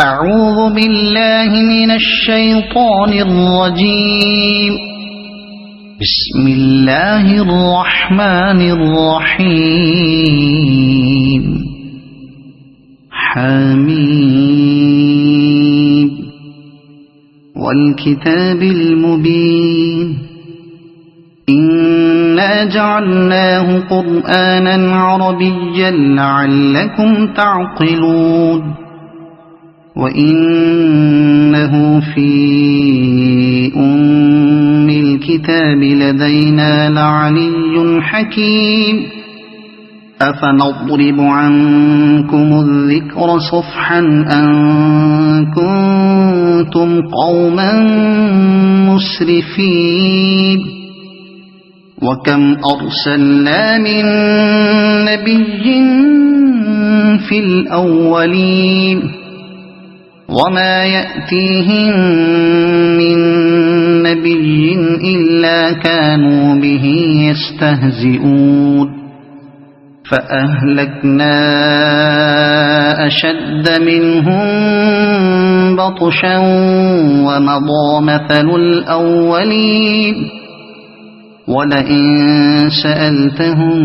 أعوذ بالله من الشيطان الرجيم. بسم الله الرحمن الرحيم. حميم والكتاب المبين. إنا جعلناه قرآنا عربيا لعلكم تعقلون. وإنه في أم الكتاب لدينا لعلي حكيم. أفنضرب عنكم الذكر صفحا أن كنتم قوما مسرفين. وكم أرسلنا من نبي في الأولين وما يأتيهم من نبي إلا كانوا به يستهزئون. فأهلكنا أشد منهم بطشا ومضى مثل الأولين. ولئن سألتهم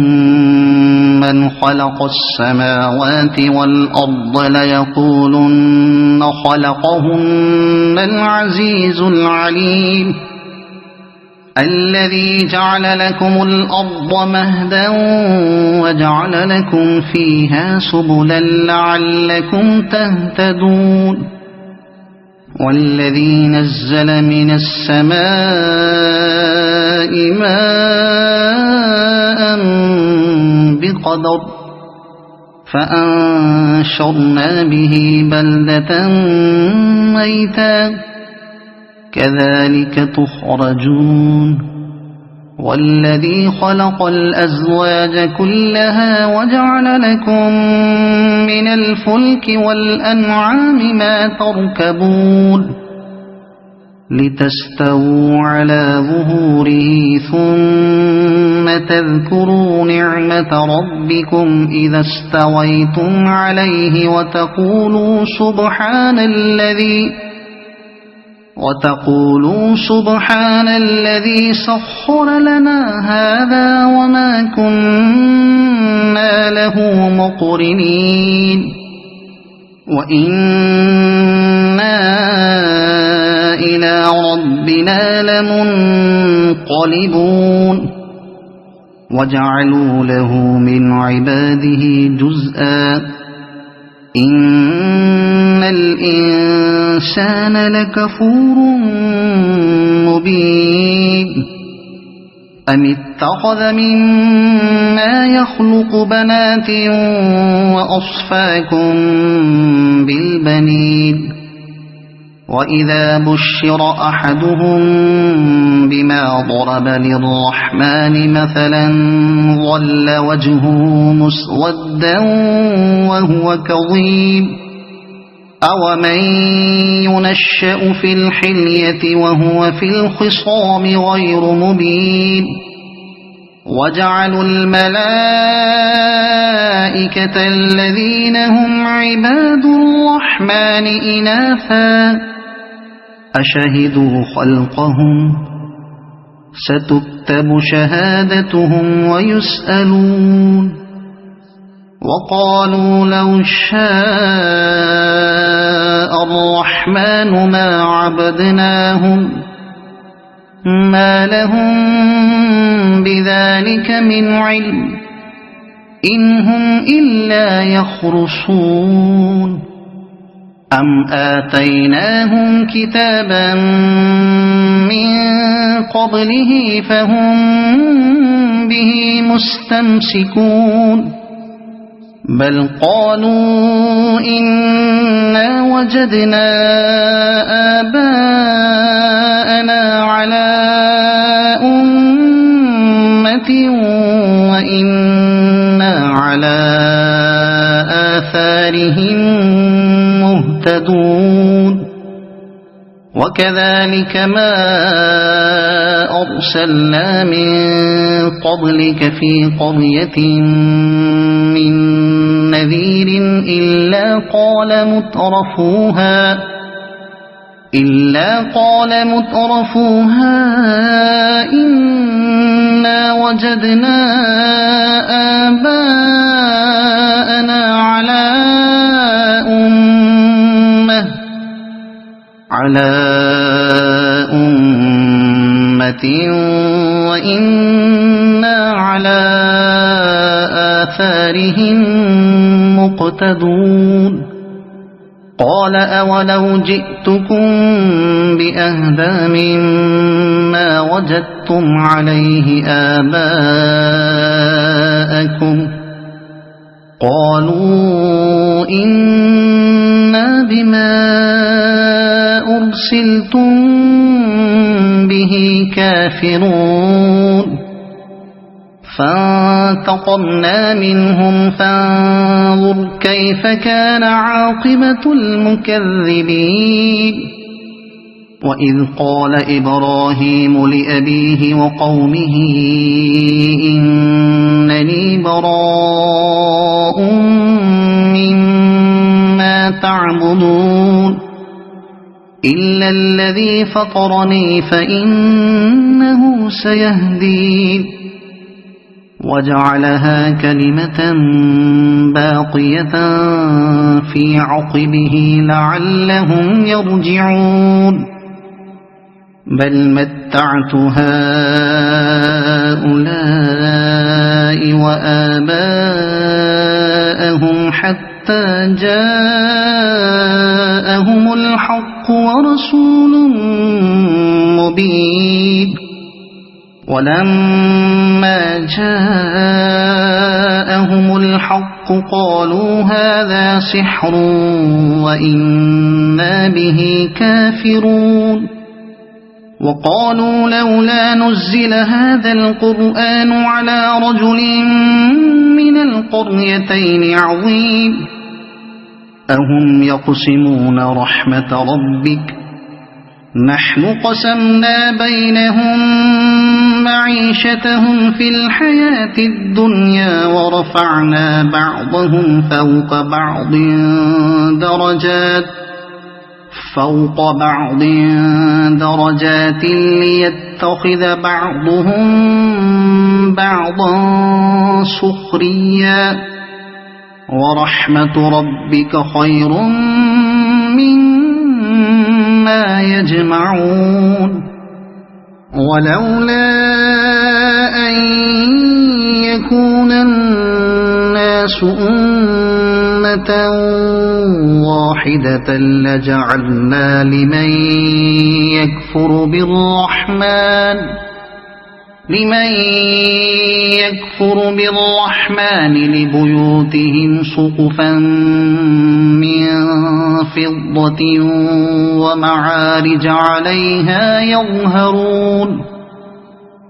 من خلق السماوات والأرض ليقولن خلقهن العزيز العليم. الذي جعل لكم الأرض مهدا وجعل لكم فيها سبلا لعلكم تهتدون. والذي نزل من السماء ماء بقدر فأنشرنا به بلدة ميتا كذلك تخرجون. والذي خلق الأزواج كلها وجعل لكم من الفلك والأنعام ما تركبون لتستووا على ظهوره ثم تذكروا نعمة ربكم إذا استويتم عليه وتقولوا سبحان الذي سخر لنا هذا وما كنا له مقرنين. وإنا إلى ربنا لمنقلبون. وجعلوا له من عباده جزءا. إن الإنسان لكفور مبين. أم اتخذ مما يخلق بنات وأصفاكم بالبنين. وإذا بشر أحدهم بما ضرب للرحمن مثلا ظل وجهه مسودا وهو كظيم. أومن ينشأ في الحلية وهو في الخصام غير مبين. وجعلوا الملائكة الذين هم عباد الرحمن إناثا أشهدوا خلقهم ستكتب شهادتهم ويسألون. وقالوا لو شاء الرحمن ما عبدناهم ما لهم بذلك من علم إن هم إلا يخرصون. أم آتيناهم كتابا من قبله فهم به مستمسكون. بل قالوا إنا وجدنا آباءنا على أمة وإنا على آثارهم مهتدون. وكذلك ما أرسلنا من قبلك في قرية من نذير إلا قال مترفوها إنا وجدنا آباءنا على أمة وإنا على آثارهم مقتدون قال أولو جئتكم بأهدى مما وجدتم عليه آباءكم قالوا إنا بما أرسلتم به كافرون فانتقمنا منهم فانظر كيف كان عاقبة المكذبين وإذ قال إبراهيم لأبيه وقومه إنني براء مما تعبدون إلا الذي فطرني فإنه سيهدين وجعلها كلمة باقية في عقبه لعلهم يرجعون بل متعت هؤلاء وآباءهم حتى جاءهم الحق ورسول مبين ولما جاءهم الحق قالوا هذا سحر وإنا به كافرون وقالوا لولا نزل هذا القرآن على رجل من القريتين عظيم أهم يقسمون رحمة ربك نحن قسمنا بينهم معيشتهم في الحياة الدنيا ورفعنا بعضهم فوق بعض درجات ليتخذ بعضهم بعضا سخريا ورحمة ربك خير مما يجمعون ولولا أن يكون الناس أمة واحدة لجعلنا لمن يكفر بالرحمن لبيوتهم سقفا من فضة ومعارج عليها يظهرون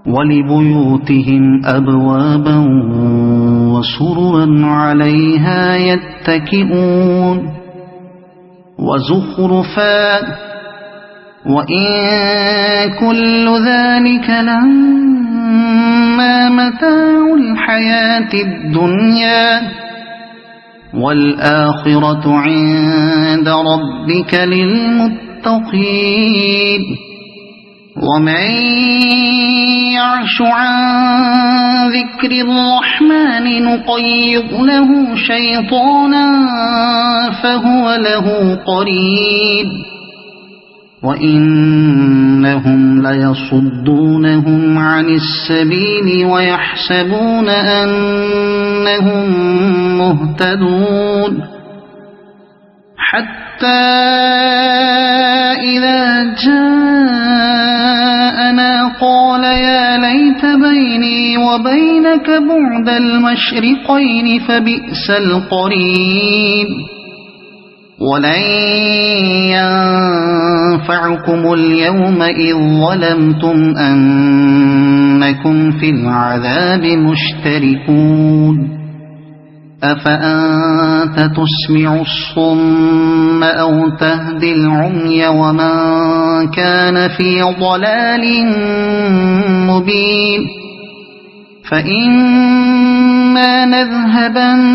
ولبيوتهم أبوابا وسررا عليها يتكئون وزخرفا وإن كل ذلك لما متاع الحياة الدنيا والآخرة عند ربك للمتقين ومن يعش عن ذكر الرحمن نقيض له شيطانا فهو له قرين وإنهم ليصدونهم عن السبيل ويحسبون أنهم مهتدون حتى إذا جاءنا قال يا ليت بيني وبينك بعد المشرقين فبئس القرين ولن ينفعكم اليوم إذ ظلمتم أنكم في العذاب مشتركون أفأنت تسمع الصم أو تهدي العمي ومن كان في ضلال مبين فإن فإما نذهبن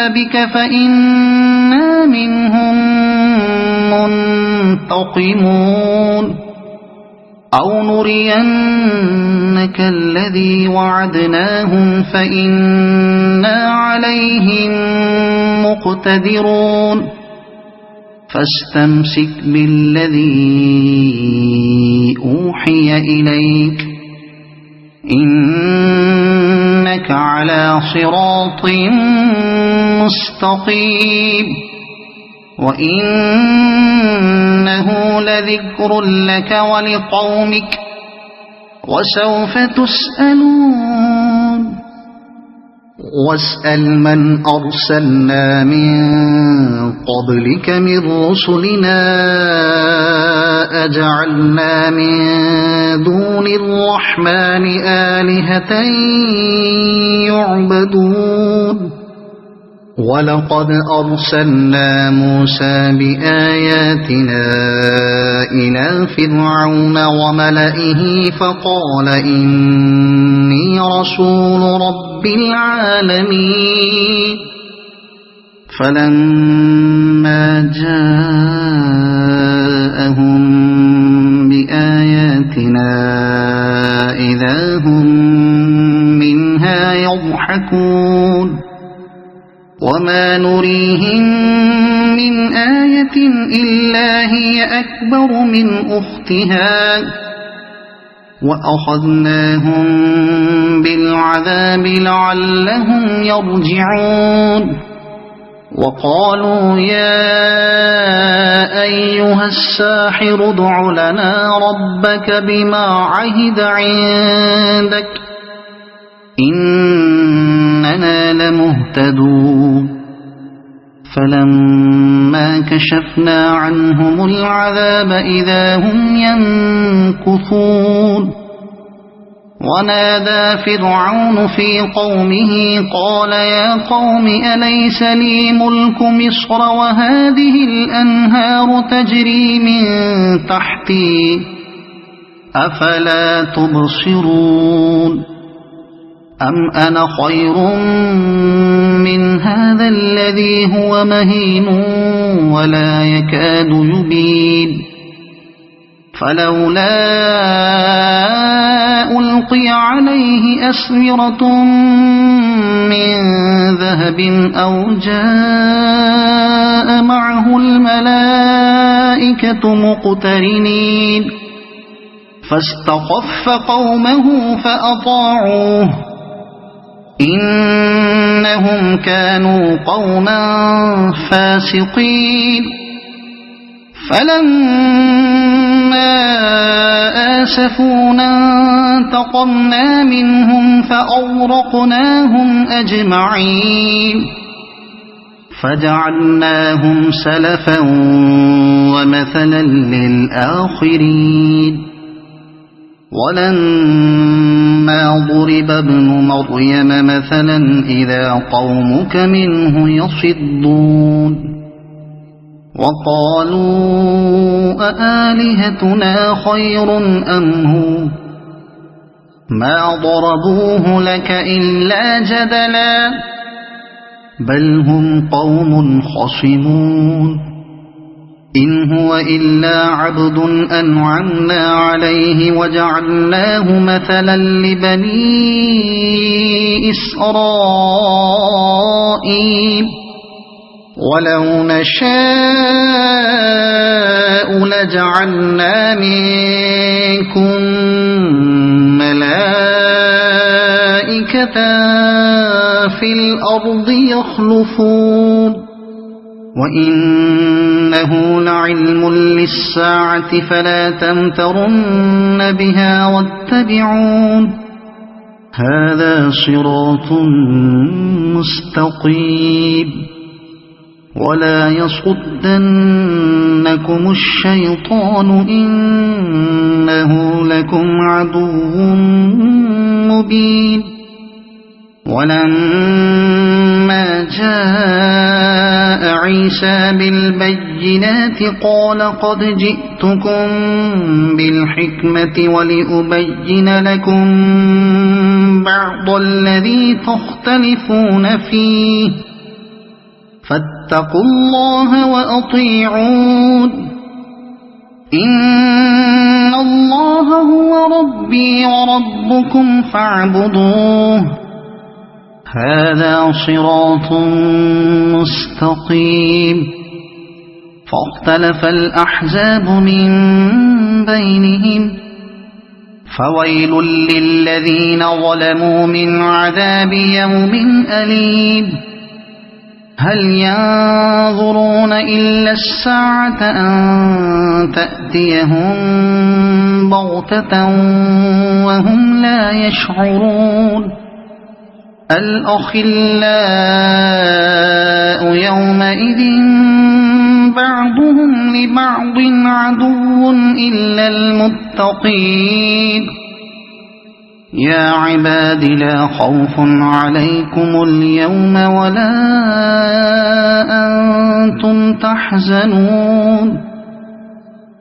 بك فإنا منهم منتقمون أو نرينك الذي وعدناهم فإنا عليهم مقتدرون فاستمسك بالذي أوحي إليك إنك على صراط مستقيم وإنه لذكر لك ولقومك وسوف تسألون واسأل من أرسلنا من قبلك من رسلنا أجعلنا من دون الرحمن آلهة يعبدون ولقد أرسلنا موسى بآياتنا إلى فرعون وملئه فقال إني رسول رب العالمين فلما جاءهم بآياتنا إذا هم منها يضحكون وما نريهم من آية إلا هي أكبر من أختها وأخذناهم بالعذاب لعلهم يرجعون وقالوا يا أيها الساحر ادع لنا ربك بما عهد عندك إننا لمهتدون فلما كشفنا عنهم العذاب إذا هم ينكثون ونادى فرعون في قومه قال يا قوم أليس لي ملك مصر وهذه الأنهار تجري من تحتي أفلا تبصرون أم أنا خير من هذا الذي هو مهين ولا يكاد يبين فلولا ألقي عليه أسورة من ذهب أو جاء معه الملائكة مقترنين فاستخف قومه فأطاعوه إنهم كانوا قوما فاسقين فلما آسفونا انتقمنا منهم فأغرقناهم أجمعين فجعلناهم سلفا ومثلا للآخرين ولما ضرب ابن مريم مثلا إذا قومك منه يصدون وقالوا أآلهتنا خير أم هو ما ضربوه لك إلا جدلا بل هم قوم خصمون إن هو إلا عبد أنعمنا عليه وجعلناه مثلا لبني إسرائيل ولو نشاء لجعلنا منكم ملائكة في الأرض يخلفون وإنه لعلم للساعة فلا تمترن بها واتبعون هذا صراط مستقيم ولا يصدنكم الشيطان إنه لكم عدو مبين ولما جاء عيسى بالبينات قال قد جئتكم بالحكمة ولأبين لكم بعض الذي تختلفون فيه فاتقوا الله وأطيعون إن الله هو ربي وربكم فاعبدوه هذا صراط مستقيم فاختلف الأحزاب من بينهم فويل للذين ظلموا من عذاب يوم أليم هل ينظرون إلا الساعة أن تأتيهم بغتة وهم لا يشعرون الأخلاء يومئذ بعضهم لبعض عدو إلا المتقين يا عباد لا خوف عليكم اليوم ولا أنتم تحزنون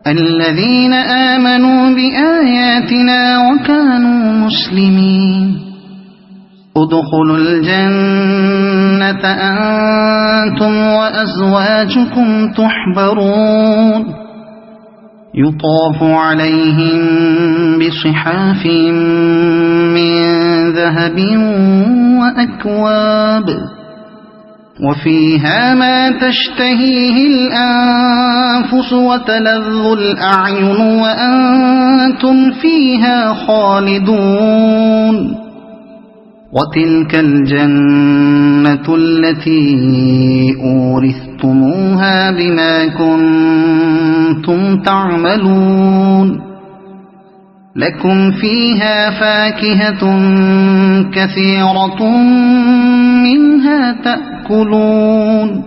الذين آمنوا بآياتنا وكانوا مسلمين ادخلوا الجنة أنتم وأزواجكم تحبرون يطاف عليهم بصحاف من ذهب وأكواب وفيها ما تشتهيه الأنفس وتلذ الأعين وأنتم فيها خالدون وتلك الجنة التي أورثتموها بما كنتم تعملون لكم فيها فاكهة كثيرة منها تأكلون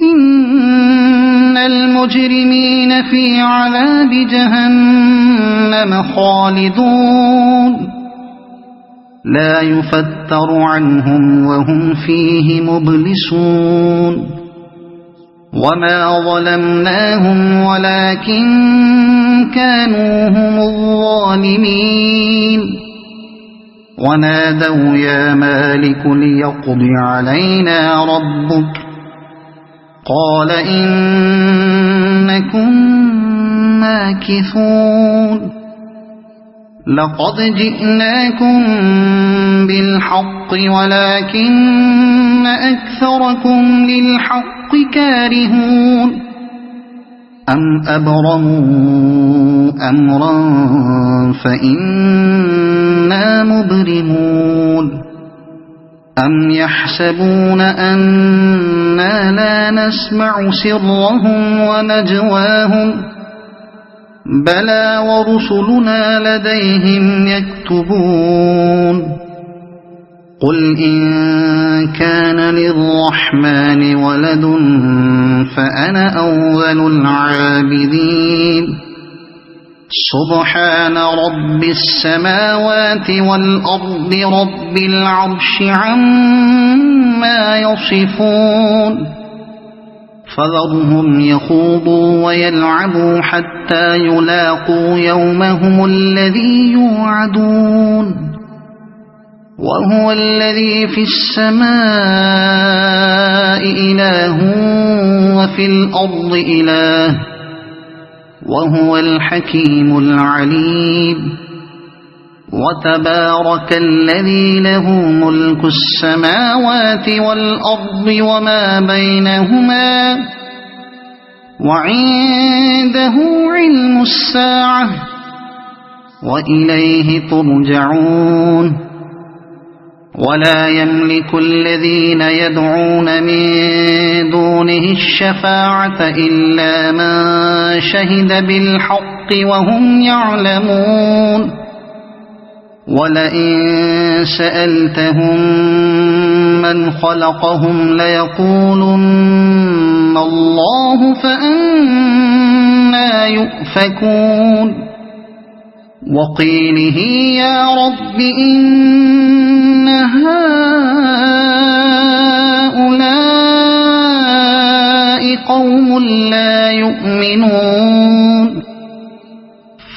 إن المجرمين في عذاب جهنم خالدون لا يفتر عنهم وهم فيه مبلسون وما ظلمناهم ولكن كانوا هم الظالمين ونادوا يا مالك ليقض علينا ربك قال إنكم ماكثون لقد جئناكم بالحق ولكن أكثركم للحق كارهون أم أبرموا أمرا فإنا مبرمون أم يحسبون أنا لا نسمع سرهم ونجواهم بلى ورسلنا لديهم يكتبون قل إن كان للرحمن ولد فأنا أول العابدين سبحان رب السماوات والأرض رب العرش عما يصفون فذرهم يخوضوا ويلعبوا حتى يلاقوا يومهم الذي يوعدون وهو الذي في السماء إله وفي الأرض إله وهو الحكيم العليم وتبارك الذي له ملك السماوات والأرض وما بينهما وعنده علم الساعة وإليه ترجعون ولا يملك الذين يدعون من دونه الشفاعة إلا من شهد بالحق وهم يعلمون ولئن سألتهم من خلقهم ليقولن الله فأنى يؤفكون وقيله يا رب إن هؤلاء قوم لا يؤمنون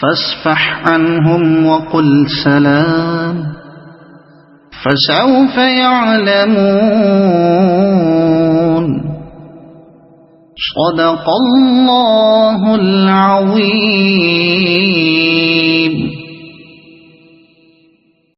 فاصفح عنهم وقل سلام فسوف يعلمون. صدق الله العظيم.